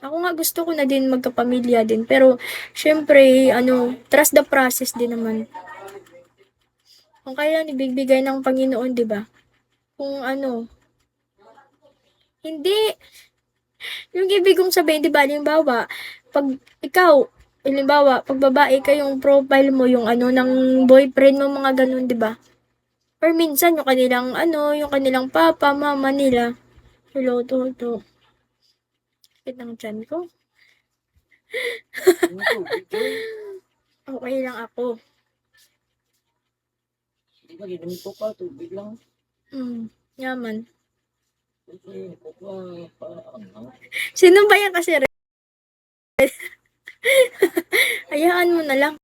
Ako nga gusto ko na din magkapamilya din, pero siyempre ano, trust the process din naman. Kung kailan ibibigay ng Panginoon, 'di ba? Kung ano, hindi yung ibig kong sabihin, 'di ba, halimbawa, 'pag ikaw, halimbawa, 'pag babae ka yung profile mo yung ano ng boyfriend mo, mga gano'n, 'di ba? Or minsan yung kanilang ano, yung kanilang papa, mama nila. Hello, Toto. Sakit ng tiyan ko. Yung tubig, Joy. Okay lang ako. Di ba, ginom ko pa, tubig lang. Yaman. Kasi ko pa, ano. Sino ba yan kasi? Hayaan mo na lang.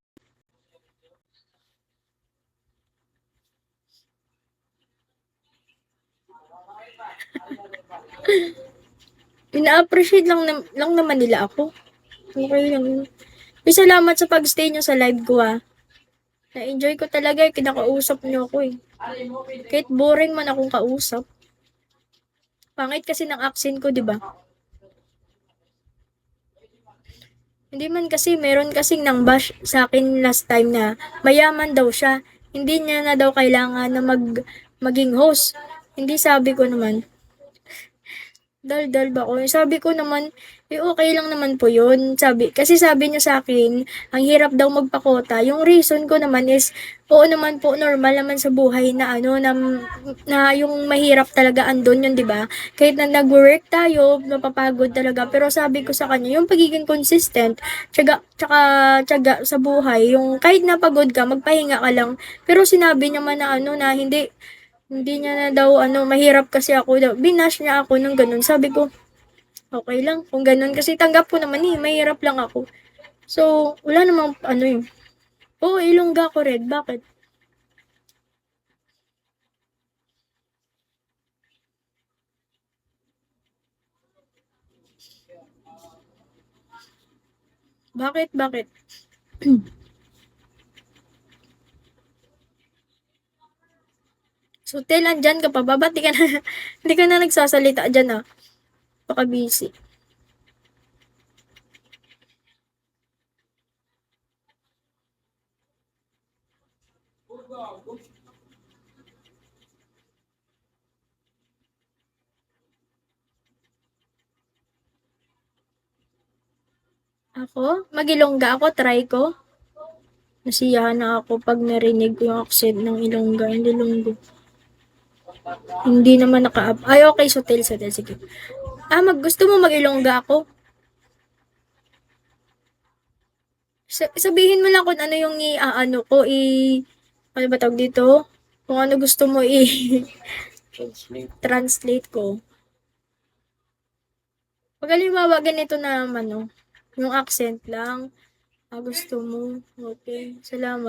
Ina-appreciate lang naman nila ako. Okay lang yun. Salamat sa pag-stay nyo sa live ko, ah. Na-enjoy ko talaga, kinakausap nyo ako, eh. Kahit boring man akong kausap. Pangit kasi ng accent ko, di ba? Hindi man kasi, meron kasing nang bash sa akin last time na mayaman daw siya. Hindi niya na daw kailangan na maging host. Hindi, sabi ko naman, daldal ba ako? Sabi ko naman, okay lang naman po yun. Kasi sabi niya sa akin, ang hirap daw magpakota. Yung reason ko naman is, oo naman po, normal naman sa buhay na ano, na yung mahirap talaga andun yun, di ba? Kahit na nag-work tayo, napapagod talaga. Pero sabi ko sa kanya, yung pagiging consistent, tsaka sa buhay, yung kahit napagod ka, magpahinga ka lang. Pero sinabi niya man na ano, na hindi niya na daw ano, mahirap kasi ako daw. Binash niya ako nung ganun. Sabi ko, okay lang. Kung ganun, kasi tanggap ko naman eh, mahirap lang ako. So, wala namang ano yun. Oo, Ilongga ko red. Bakit? Bakit? Bakit? So, Tel, andyan ka pa ba? Ba't di ka na, hindi ka na nagsasalita dyan ah? Baka busy. Ako? Mag-Ilongga ako, try ko. Nasiyahan na ako pag narinig ko yung accent ng Ilongga, Ilonggo. Hindi naman naka-up. Ay, okay, so Tel, sige. Gusto mo mag-Ilongga ako? Sabihin mo lang kung ano yung ano ko, ano ba tawag dito? Kung ano gusto mo Translate. translate ko. Pag halimbawa, ganito naman, no? Yung accent lang. Gusto mo. Okay. Salamat.